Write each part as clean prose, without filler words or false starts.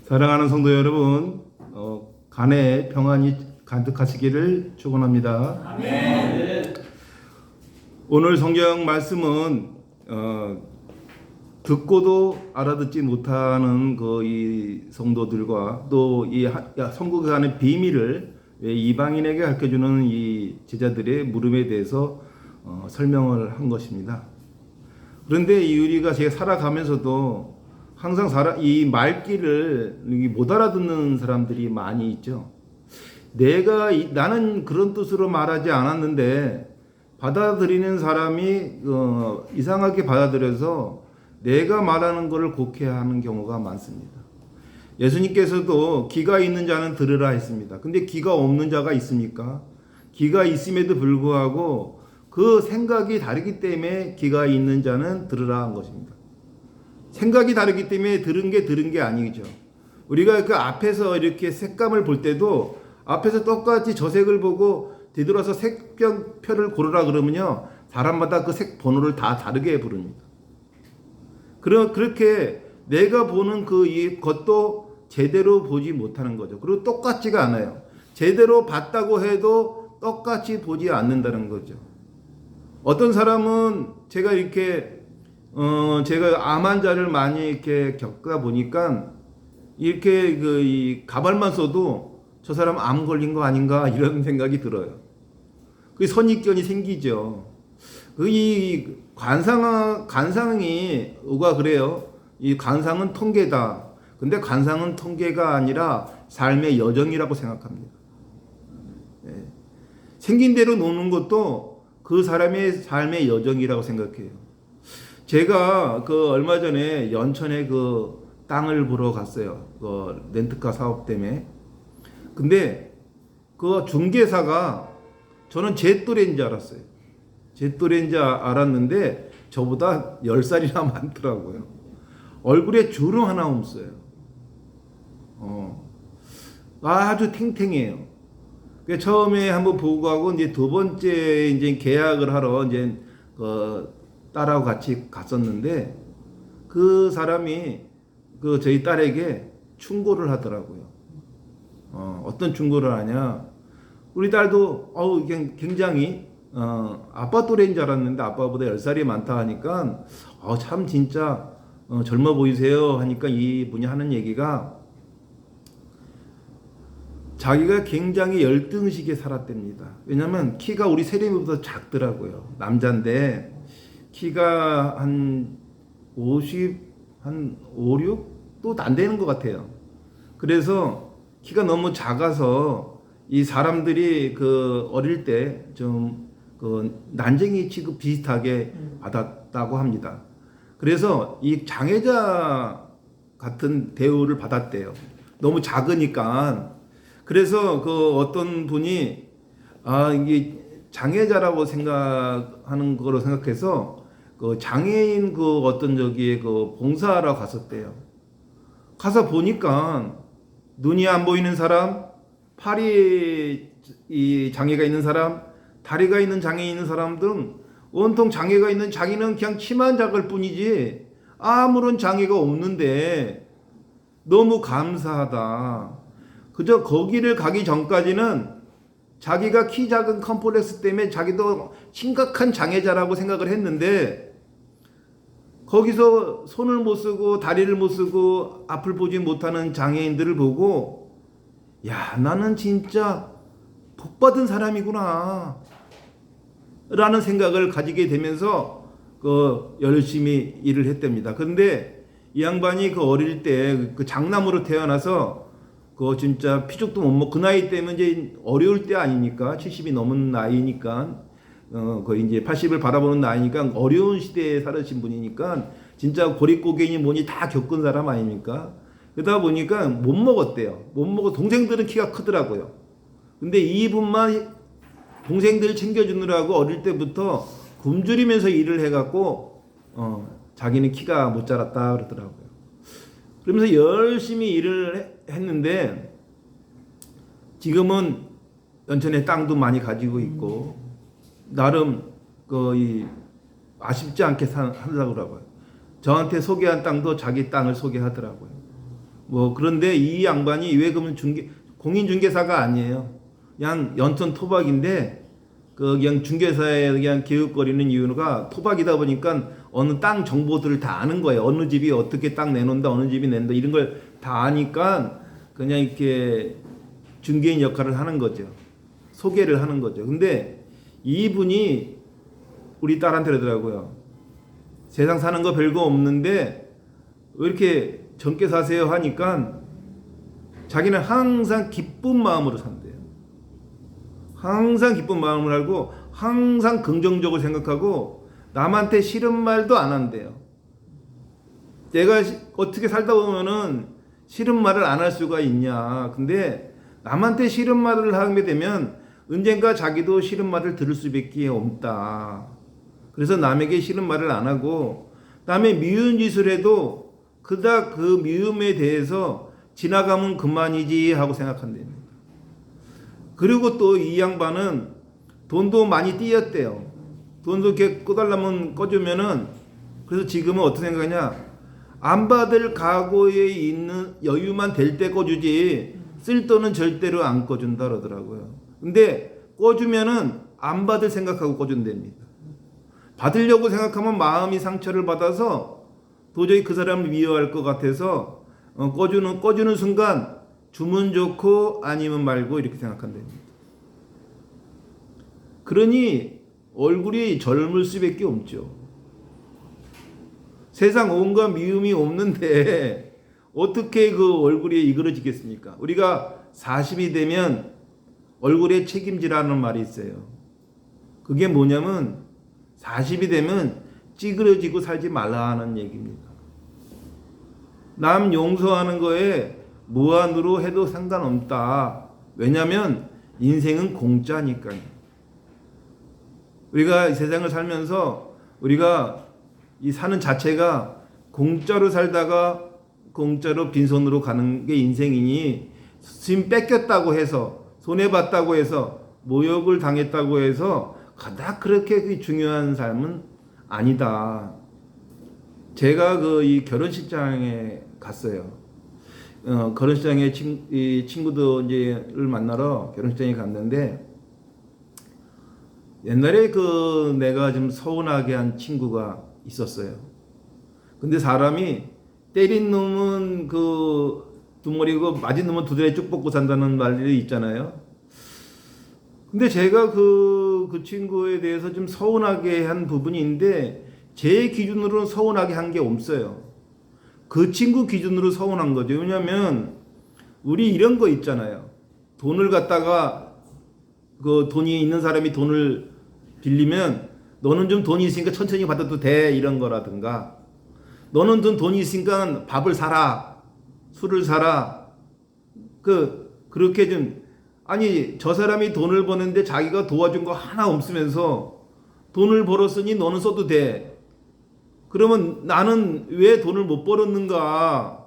사랑하는 성도 여러분, 간에 평안이 가득하시기를 축원합니다. 아멘. 오늘 성경 말씀은 듣고도 알아듣지 못하는 이 성도들과 또 이 천국에 가는 비밀을 이방인에게 가르쳐주는 이 제자들의 물음에 대해서 설명을 한 것입니다. 그런데 우리가 살아가면서도 항상 이 말귀를 못 알아듣는 사람들이 많이 있죠. 나는 그런 뜻으로 말하지 않았는데 받아들이는 사람이 이상하게 받아들여서 내가 말하는 것을 곡해하는 경우가 많습니다. 예수님께서도 귀가 있는 자는 들으라 했습니다. 근데 귀가 없는 자가 있습니까? 귀가 있음에도 불구하고 그 생각이 다르기 때문에 귀가 있는 자는 들으라 한 것입니다. 생각이 다르기 때문에 들은 게 아니죠. 우리가 그 앞에서 이렇게 색감을 볼 때도 앞에서 똑같이 저 색을 보고 뒤돌아서 색표를 고르라 그러면요, 사람마다 그 색 번호를 다 다르게 부릅니다. 그렇게 내가 보는 것도 제대로 보지 못하는 거죠. 그리고 똑같지가 않아요. 제대로 봤다고 해도 똑같이 보지 않는다는 거죠. 어떤 사람은 제가 암 환자를 많이 이렇게 겪다 보니까 이렇게 이 가발만 써도 저 사람 암 걸린 거 아닌가 이런 생각이 들어요. 그 선입견이 생기죠. 이 관상이 누가 그래요? 이 관상은 통계다. 근데 관상은 통계가 아니라 삶의 여정이라고 생각합니다. 네. 생긴 대로 노는 것도 그 사람의 삶의 여정이라고 생각해요. 제가 얼마 전에 연천에 땅을 보러 갔어요. 렌트카 사업 때문에. 근데 중개사가 저는 제 또래인 줄 알았어요. 제 또래인 줄 알았는데 저보다 10살이나 많더라고요. 얼굴에 주름 하나 없어요. 아주 탱탱해요. 처음에 한번 보고 가고 이제 두 번째 이제 계약을 하러 이제 딸하고 같이 갔었는데 그 사람이 저희 딸에게 충고를 하더라고요. 어떤 충고를 하냐? 우리 딸도 굉장히 아빠 또래인 줄 알았는데 아빠보다 10살이 많다 하니까 참 진짜 젊어 보이세요 하니까 이분이 하는 얘기가 자기가 굉장히 열등식에 살았답니다. 왜냐면 키가 우리 세림이보다 작더라고요. 남자인데 키가 한 5, 6도 안 되는 것 같아요. 그래서 키가 너무 작아서 이 사람들이 어릴 때 좀 난쟁이 취급 비슷하게 받았다고 합니다. 그래서 이 장애자 같은 대우를 받았대요. 너무 작으니까. 그래서 어떤 분이 이게 장애자라고 생각하는 거로 생각해서 장애인 어떤 봉사하러 갔었대요. 가서 보니까 눈이 안 보이는 사람, 팔이 장애가 있는 사람, 다리가 있는 장애 있는 사람 등 온통 장애가 있는 자기는 그냥 키만 작을 뿐이지 아무런 장애가 없는데 너무 감사하다. 그저 거기를 가기 전까지는 자기가 키 작은 컴플렉스 때문에 자기도 심각한 장애자라고 생각을 했는데 거기서 손을 못 쓰고 다리를 못 쓰고 앞을 보지 못하는 장애인들을 보고 야, 나는 진짜 복받은 사람이구나 라는 생각을 가지게 되면서 열심히 일을 했답니다. 그런데 이 양반이 어릴 때 장남으로 태어나서 진짜 피죽도 못 먹고 그 나이 때면 이제 어려울 때 아닙니까? 70이 넘은 나이니까 거의 이제 80을 바라보는 나이니까 어려운 시대에 살으신 분이니까 진짜 고립고개니 뭐니 다 겪은 사람 아닙니까? 그러다 보니까 못 먹었대요. 못 먹어. 동생들은 키가 크더라고요. 근데 이분만 동생들 챙겨주느라고 어릴 때부터 굶주리면서 일을 해갖고 자기는 키가 못 자랐다 그러더라고요. 그러면서 열심히 일을 했는데 지금은 연천에 땅도 많이 가지고 있고 나름 아쉽지 않게 한다고 그러고요. 저한테 소개한 땅도 자기 땅을 소개하더라고요. 뭐 그런데 이 양반이 왜 그러면 공인중개사가 아니에요. 그냥 연천 토박인데 그 그냥 중개사에 그냥 기웃거리는 이유가 토박이다 보니까 어느 땅 정보들을 다 아는 거예요. 어느 집이 어떻게 땅 내놓는다, 어느 집이 낸다 이런 걸 다 아니까 그냥 이렇게 중개인 역할을 하는 거죠. 소개를 하는 거죠. 근데 이분이 우리 딸한테 그러더라고요. 세상 사는 거 별거 없는데 왜 이렇게 젊게 사세요 하니까 자기는 항상 기쁜 마음으로 산대요. 항상 기쁜 마음을 알고 항상 긍정적으로 생각하고 남한테 싫은 말도 안 한대요. 내가 어떻게 살다 보면은 싫은 말을 안 할 수가 있냐. 근데 남한테 싫은 말을 하게 되면 언젠가 자기도 싫은 말을 들을 수밖에 없다. 그래서 남에게 싫은 말을 안 하고 남의 미운 짓을 해도 그닥 그 미움에 대해서 지나가면 그만이지 하고 생각한답니다. 그리고 또 이 양반은 돈도 많이 띄었대요. 돈도 이렇게 꺼달라면 꺼주면은 그래서 지금은 어떻게 생각하냐? 안 받을 각오에 있는 여유만 될 때 꺼주지 쓸 돈은 절대로 안 꺼준다 그러더라고요. 근데 꺼주면은 안 받을 생각하고 꺼준답니다. 받으려고 생각하면 마음이 상처를 받아서 도저히 그 사람을 미워할 것 같아서 꺼주는 순간 주면 좋고 아니면 말고 이렇게 생각한답니다. 그러니 얼굴이 젊을 수밖에 없죠. 세상 온갖 미움이 없는데 어떻게 그 얼굴이 이그러지겠습니까? 우리가 40이 되면 얼굴에 책임지라는 말이 있어요. 그게 뭐냐면 40이 되면 찌그러지고 살지 말라는 얘기입니다. 남 용서하는 거에 무한으로 해도 상관없다. 왜냐하면 인생은 공짜니까요. 우리가 이 세상을 살면서 우리가 이 사는 자체가 공짜로 살다가 공짜로 빈손으로 가는 게 인생이니 지금 뺏겼다고 해서 손해봤다고 해서 모욕을 당했다고 해서 그닥 그렇게 중요한 삶은 아니다. 제가 그 이 결혼식장에 갔어요. 결혼식장에 이 친구들을 만나러 결혼식장에 갔는데 옛날에 그 내가 좀 서운하게 한 친구가 있었어요. 근데 사람이 때린 놈은 그 두머리고 맞은 놈은 두드레 쭉 뽑고 산다는 말이 있잖아요. 근데 제가 그 친구에 대해서 좀 서운하게 한 부분이 있는데 제 기준으로는 서운하게 한 게 없어요. 그 친구 기준으로 서운한 거죠. 왜냐면 우리 이런 거 있잖아요. 돈을 갖다가 그 돈이 있는 사람이 돈을 빌리면 너는 좀 돈이 있으니까 천천히 받아도 돼 이런 거라든가 너는 좀 돈이 있으니까 밥을 사라 술을 사라 그렇게 좀 아니 저 사람이 돈을 버는데 자기가 도와준 거 하나 없으면서 돈을 벌었으니 너는 써도 돼. 그러면 나는 왜 돈을 못 벌었는가?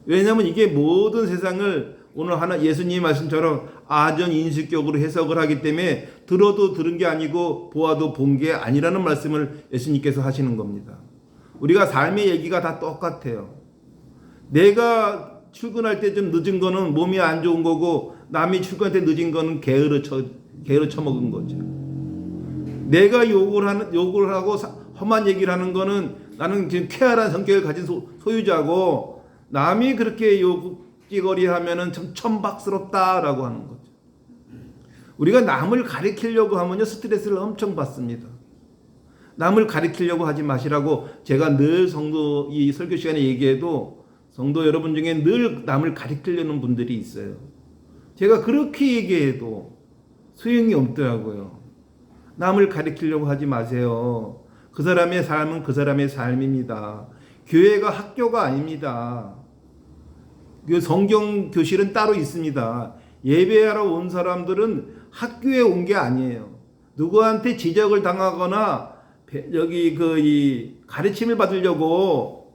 왜냐하면 이게 모든 세상을 오늘 하나 예수님 말씀처럼 아전 인식격으로 해석을 하기 때문에 들어도 들은 게 아니고 보아도 본 게 아니라는 말씀을 예수님께서 하시는 겁니다. 우리가 삶의 얘기가 다 똑같아요. 내가 출근할 때 좀 늦은 거는 몸이 안 좋은 거고 남이 출근할 때 늦은 거는 게으르 처먹은 거죠. 내가 욕을 하고 험한 얘기를 하는 거는 나는 지금 쾌활한 성격을 가진 소유자고 남이 그렇게 욕지거리 하면은 참 천박스럽다라고 하는 거죠. 우리가 남을 가리키려고 하면요 스트레스를 엄청 받습니다. 남을 가리키려고 하지 마시라고 제가 늘 성도 이 설교 시간에 얘기해도 성도 여러분 중에 늘 남을 가리키려는 분들이 있어요. 제가 그렇게 얘기해도 소용이 없더라고요. 남을 가리키려고 하지 마세요. 그 사람의 삶은 그 사람의 삶입니다. 교회가 학교가 아닙니다. 성경 교실은 따로 있습니다. 예배하러 온 사람들은 학교에 온 게 아니에요. 누구한테 지적을 당하거나 여기 이 가르침을 받으려고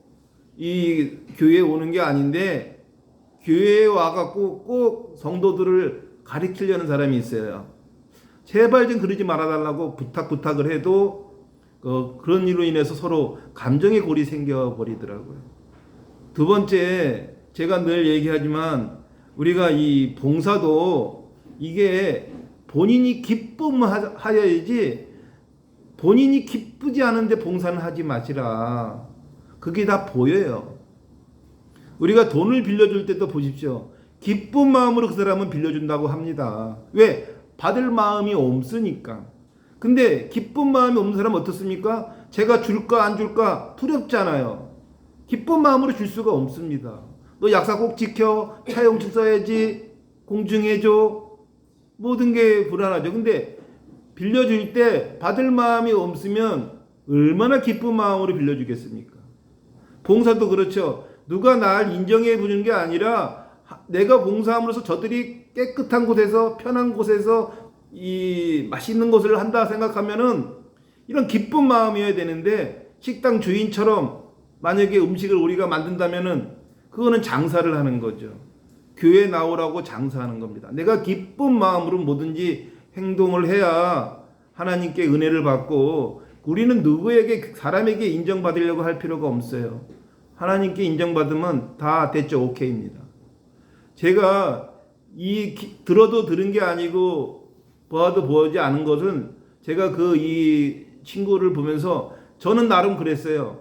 이 교회에 오는 게 아닌데 교회에 와갖고 꼭 성도들을 가르치려는 사람이 있어요. 제발 좀 그러지 말아달라고 부탁을 해도 그런 일로 인해서 서로 감정의 골이 생겨버리더라고요. 두 번째, 제가 늘 얘기하지만 우리가 이 봉사도 이게 본인이 기쁨하여야지 본인이 기쁘지 않은데 봉사는 하지 마시라. 그게 다 보여요. 우리가 돈을 빌려줄 때도 보십시오. 기쁜 마음으로 그 사람은 빌려준다고 합니다. 왜? 받을 마음이 없으니까. 근데 기쁜 마음이 없는 사람은 어떻습니까? 제가 줄까 안 줄까 두렵잖아요. 기쁜 마음으로 줄 수가 없습니다. 너 약사 꼭 지켜, 차용증 써야지, 공증해줘, 모든 게 불안하죠. 근데 빌려줄 때 받을 마음이 없으면 얼마나 기쁜 마음으로 빌려주겠습니까? 봉사도 그렇죠. 누가 날 인정해 주는 게 아니라 내가 봉사함으로써 저들이 깨끗한 곳에서 편한 곳에서 이 맛있는 것을 한다 생각하면은 이런 기쁜 마음이어야 되는데, 식당 주인처럼 만약에 음식을 우리가 만든다면은 그거는 장사를 하는 거죠. 교회 나오라고 장사하는 겁니다. 내가 기쁜 마음으로 뭐든지 행동을 해야 하나님께 은혜를 받고, 우리는 누구에게 사람에게 인정받으려고 할 필요가 없어요. 하나님께 인정받으면 다 됐죠. 오케이입니다. 제가 들어도 들은 게 아니고 보아도 보지 않은 것은, 제가 이 친구를 보면서 저는 나름 그랬어요.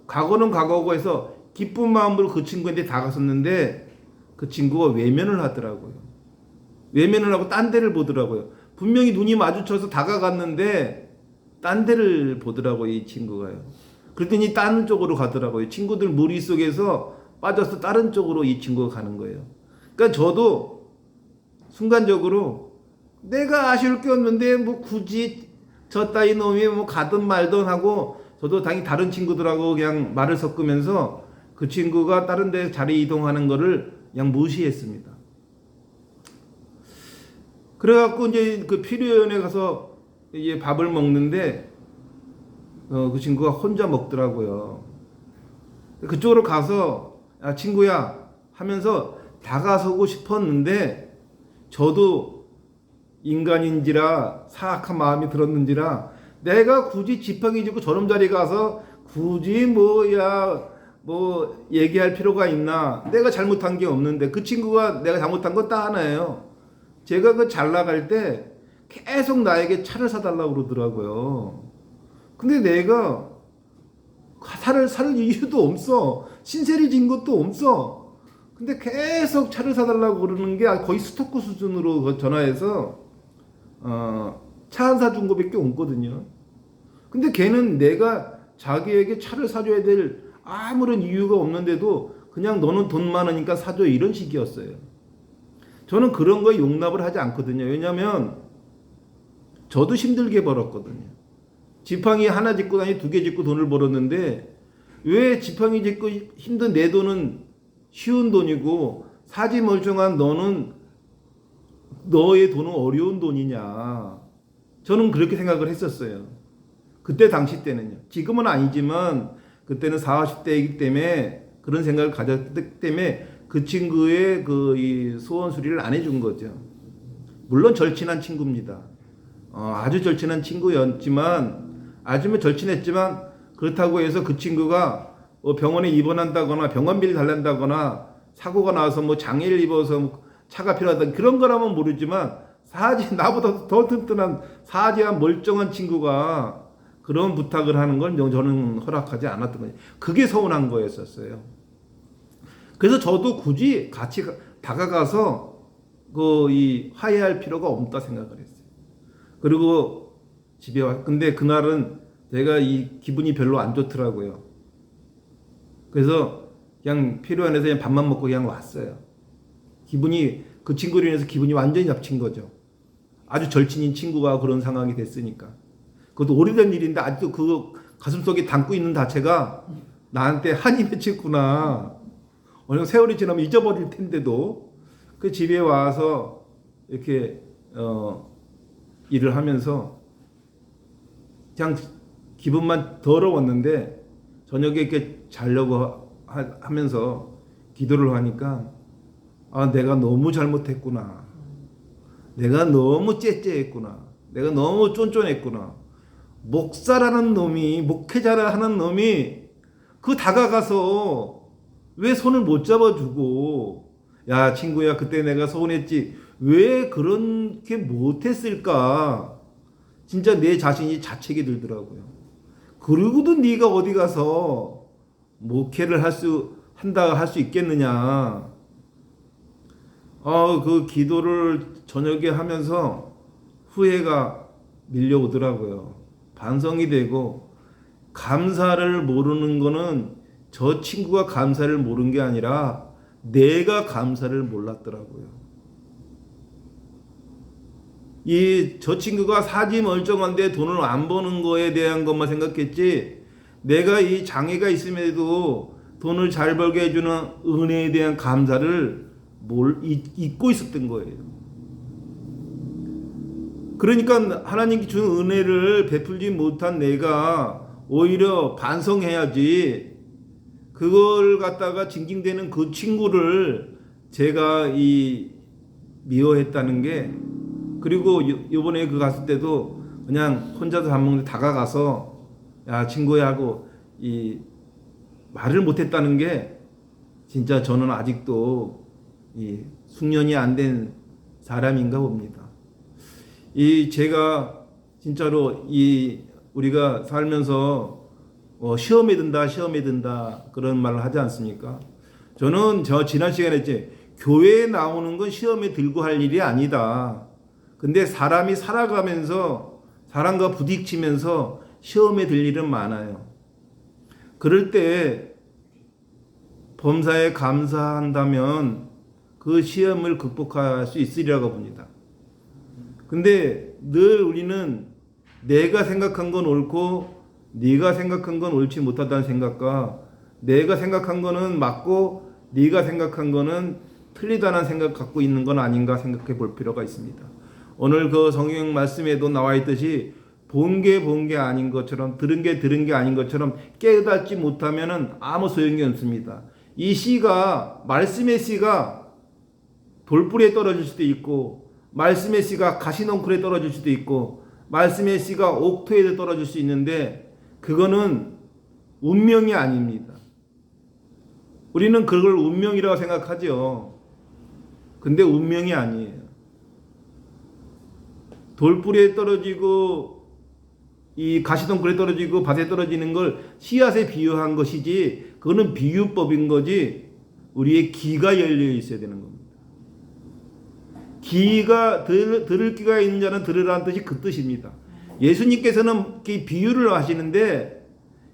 과거는 과거고 해서 기쁜 마음으로 그 친구한테 다가섰는데 그 친구가 외면을 하더라고요. 외면을 하고 딴 데를 보더라고요. 분명히 눈이 마주쳐서 다가갔는데 딴 데를 보더라고요, 이 친구가요. 그랬더니 다른 쪽으로 가더라고요. 친구들 무리 속에서 빠져서 다른 쪽으로 이 친구가 가는 거예요. 그러니까 저도 순간적으로 내가 아쉬울 게 없는데 뭐 굳이 저 따위 놈이 뭐 가든 말든 하고, 저도 당연히 다른 친구들하고 그냥 말을 섞으면서 그 친구가 다른 데 자리 이동하는 거를 그냥 무시했습니다. 그래갖고 이제 그 필요연에 가서 이제 밥을 먹는데 그 친구가 혼자 먹더라고요. 그쪽으로 가서 야 친구야 하면서 다가서고 싶었는데, 저도 인간인지라 사악한 마음이 들었는지라 내가 굳이 지팡이 짚고 저놈 자리 가서 굳이 뭐 얘기할 필요가 있나. 내가 잘못한 게 없는데. 그 친구가 내가 잘못한 건 딱 하나예요. 제가 그 잘 나갈 때 계속 나에게 차를 사달라고 그러더라고요. 근데 내가 차를 살 이유도 없어. 신세를 진 것도 없어. 근데 계속 차를 사달라고 그러는 게 거의 스토커 수준으로 전화해서 차 안 사준 거밖에 없거든요. 근데 걔는 내가 자기에게 차를 사줘야 될 아무런 이유가 없는데도 그냥 너는 돈 많으니까 사줘, 이런 식이었어요. 저는 그런 거에 용납을 하지 않거든요. 왜냐하면 저도 힘들게 벌었거든요. 지팡이 하나 짚고 아니 두 개 짚고 돈을 벌었는데, 왜 지팡이 짚고 힘든 내 돈은 쉬운 돈이고 사지 멀쩡한 너의 돈은 어려운 돈이냐. 저는 그렇게 생각을 했었어요. 그때 당시 때는요. 지금은 아니지만 그때는 40, 50대이기 때문에 그런 생각을 가졌기 때문에 그 친구의 이 소원 수리를 안 해준 거죠. 물론 절친한 친구입니다. 아주 절친한 친구였지만, 아주 절친했지만 그렇다고 해서 그 친구가 병원에 입원한다거나 병원비를 달란다거나 사고가 나서 뭐 장애를 입어서 차가 필요하다 그런 거라면 모르지만, 나보다 더 튼튼한 사지한 멀쩡한 친구가 그런 부탁을 하는 건 저는 허락하지 않았던 거예요. 그게 서운한 거였었어요. 그래서 저도 굳이 같이 다가가서 화해할 필요가 없다 생각을 했어요. 그리고 집에 근데 그날은 제가 기분이 별로 안 좋더라고요. 그래서 그냥 필요한에서 그냥 밥만 먹고 그냥 왔어요. 그 친구로 인해서 기분이 완전히 잡친 거죠. 아주 절친인 친구가 그런 상황이 됐으니까. 그것도 오래된 일인데 아직도 그 가슴속에 담고 있는 자체가 나한테 한이 맺혔구나. 어느 세월이 지나면 잊어버릴 텐데도 그 집에 와서 이렇게 일을 하면서 그냥 기분만 더러웠는데, 저녁에 이렇게 자려고 하면서 기도를 하니까 내가 너무 잘못했구나. 내가 너무 째째했구나. 내가 너무 쫀쫀했구나. 목사라는 놈이, 목회자라 하는 놈이 그 다가가서 왜 손을 못 잡아주고, 야 친구야 그때 내가 서운했지, 왜 그렇게 못했을까, 진짜 내 자신이 자책이 들더라고요. 그러고도 네가 어디 가서 목회를 할 수 있겠느냐. 그 기도를 저녁에 하면서 후회가 밀려오더라고요. 반성이 되고, 감사를 모르는 거는 저 친구가 감사를 모른 게 아니라 내가 감사를 몰랐더라고요. 저 친구가 사지 멀쩡한데 돈을 안 버는 거에 대한 것만 생각했지, 내가 이 장애가 있음에도 돈을 잘 벌게 해주는 은혜에 대한 감사를 잊고 있었던 거예요. 그러니까 하나님께 준 은혜를 베풀지 못한 내가 오히려 반성해야지, 그걸 갖다가 징징대는 그 친구를 제가 미워했다는 게, 그리고 요번에 그 갔을 때도 그냥 혼자서 밥 먹는데 다가가서 야 친구야 하고 말을 못했다는 게, 진짜 저는 아직도 숙련이 안 된 사람인가 봅니다. 제가 진짜로 우리가 살면서 시험에 든다 그런 말을 하지 않습니까? 저는 지난 시간에 했지, 교회에 나오는 건 시험에 들고 할 일이 아니다. 근데 사람이 살아가면서 사람과 부딪히면서 시험에 들 일은 많아요. 그럴 때 범사에 감사한다면 그 시험을 극복할 수 있으리라고 봅니다. 근데 늘 우리는 내가 생각한 건 옳고 네가 생각한 건 옳지 못하다는 생각과, 내가 생각한 거는 맞고 네가 생각한 거는 틀리다는 생각 갖고 있는 건 아닌가 생각해 볼 필요가 있습니다. 오늘 그 성경 말씀에도 나와 있듯이 본 게 아닌 것처럼, 들은 게 아닌 것처럼 깨닫지 못하면은 아무 소용이 없습니다. 이 씨가, 말씀의 씨가 돌뿌리에 떨어질 수도 있고, 말씀의 씨가 가시넝쿨에 떨어질 수도 있고, 말씀의 씨가 옥토에 떨어질 수 있는데, 그거는 운명이 아닙니다. 우리는 그걸 운명이라고 생각하죠. 근데 운명이 아니에요. 돌뿌리에 떨어지고 이 가시덩굴에 떨어지고 밭에 떨어지는 걸 씨앗에 비유한 것이지, 그거는 비유법인 거지, 우리의 귀가 열려 있어야 되는 겁니다. 귀가 들을 귀가 있는 자는 들으라는 뜻이 그 뜻입니다. 예수님께서는 비유를 하시는데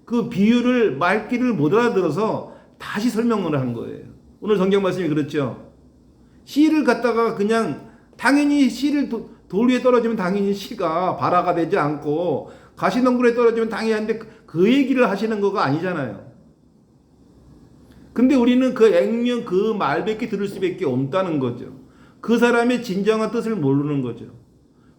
그 비유를 말귀를 못 알아들어서 다시 설명을 한 거예요. 오늘 성경 말씀이 그렇죠. 씨를 갖다가 그냥, 당연히 씨를 돌 위에 떨어지면 당연히 씨가 발화가 되지 않고, 가시덩굴에 떨어지면 당연히 하는데 그 얘기를 하시는 거가 아니잖아요. 근데 우리는 그 액면 그 말밖에 들을 수밖에 없다는 거죠. 그 사람의 진정한 뜻을 모르는 거죠.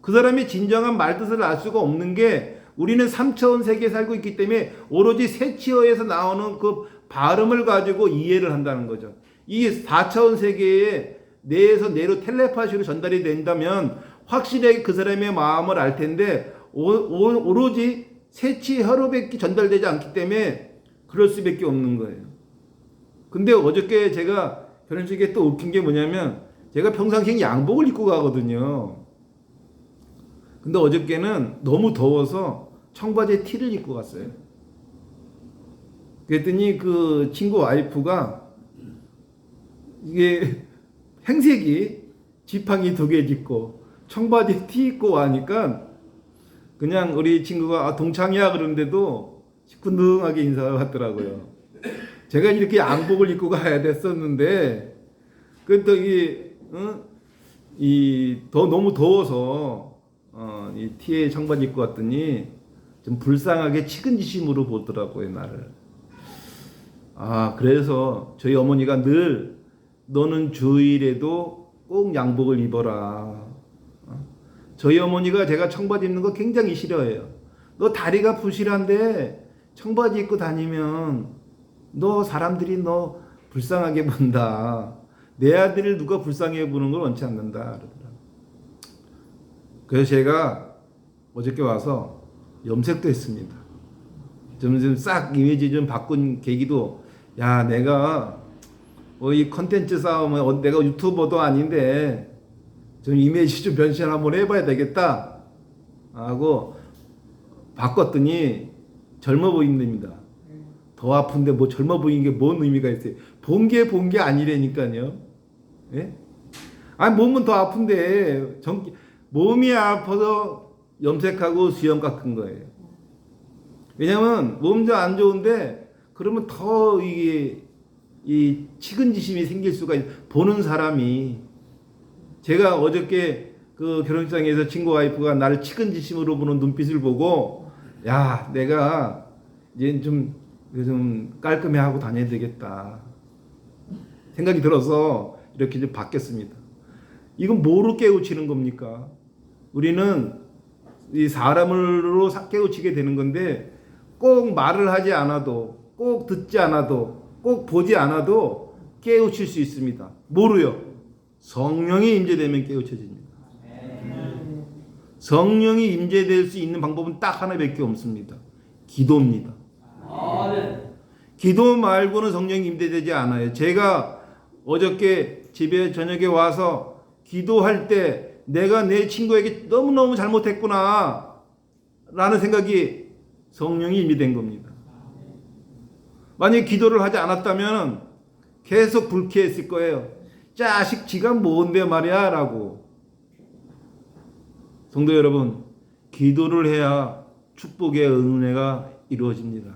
그 사람의 진정한 말뜻을 알 수가 없는 게, 우리는 3차원 세계에 살고 있기 때문에 오로지 세치어에서 나오는 그 발음을 가지고 이해를 한다는 거죠. 이 4차원 세계에 내에서 내로 텔레파시로 전달이 된다면 확실하게 그 사람의 마음을 알 텐데, 오로지 세치 혀로밖에 전달되지 않기 때문에 그럴 수밖에 없는 거예요. 근데 어저께 제가 결혼식에 또 웃긴 게 뭐냐면, 제가 평상시에 양복을 입고 가거든요. 근데 어저께는 너무 더워서 청바지에 티를 입고 갔어요. 그랬더니 그 친구 와이프가 이게 행색이 지팡이 2개 짚고 청바지에 티 입고 와니까, 그냥 우리 친구가 동창이야 그러는데도 시큰둥하게 인사가 왔더라고요. 제가 이렇게 양복을 입고 가야 됐었는데, 또 너무 더워서 이 티에 청바지 입고 왔더니 좀 불쌍하게 측은지심으로 보더라고요, 나를. 그래서 저희 어머니가 늘 너는 주일에도 꼭 양복을 입어라. 저희 어머니가 제가 청바지 입는 거 굉장히 싫어해요. 너 다리가 부실한데 청바지 입고 다니면 너 사람들이 너 불쌍하게 본다. 내 아들을 누가 불쌍해 보는 걸 원치 않는다 그러더라고요. 그래서 제가 어저께 와서 염색도 했습니다. 좀 싹 이미지 좀 바꾼 계기도, 야, 내가 이 컨텐츠 싸움은 내가 유튜버도 아닌데 좀 이미지 좀 변신 한번 해봐야 되겠다 하고 바꿨더니 젊어 보인답니다. 더 아픈데 뭐 젊어 보이는 게 뭔 의미가 있어요? 본 게 아니라니까요. 예? 아니 몸은 더 아픈데 몸이 아파서 염색하고 수염 깎은 거예요. 왜냐면 몸도 안 좋은데 그러면 더 이게 이 측은지심이 생길 수가 보는 사람이. 제가 어저께 그 결혼식장에서 친구 와이프가 나를 측은지심으로 보는 눈빛을 보고, 야, 내가 이제 좀 깔끔해 하고 다녀야 되겠다 생각이 들어서 이렇게 좀 바뀌었습니다. 이건 뭐로 깨우치는 겁니까? 우리는 이 사람으로 깨우치게 되는 건데, 꼭 말을 하지 않아도, 꼭 듣지 않아도, 꼭 보지 않아도 깨우칠 수 있습니다. 뭐로요? 성령이 임재되면 깨우쳐집니다. 성령이 임재될 수 있는 방법은 딱 하나밖에 없습니다. 기도입니다. 기도 말고는 성령이 임재되지 않아요. 제가 어저께 집에 저녁에 와서 기도할 때 내가 내 친구에게 너무너무 잘못했구나 라는 생각이 성령이 임재된 겁니다. 만약에 기도를 하지 않았다면 계속 불쾌했을 거예요. 자식 지가 뭔데 말이야 라고. 성도 여러분, 기도를 해야 축복의 은혜가 이루어집니다.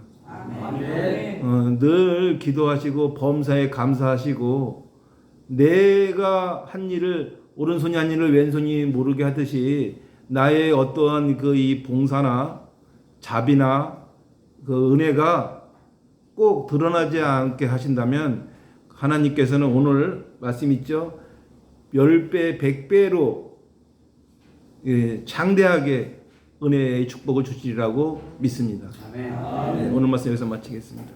늘 기도하시고 범사에 감사하시고, 내가 한 일을 오른손이 한 일을 왼손이 모르게 하듯이 나의 어떠한 그 이 봉사나 자비나 그 은혜가 꼭 드러나지 않게 하신다면 하나님께서는 오늘 말씀 있죠? 10배, 100배로 장대하게 은혜의 축복을 주시리라고 믿습니다. 아멘. 오늘 말씀 여기서 마치겠습니다.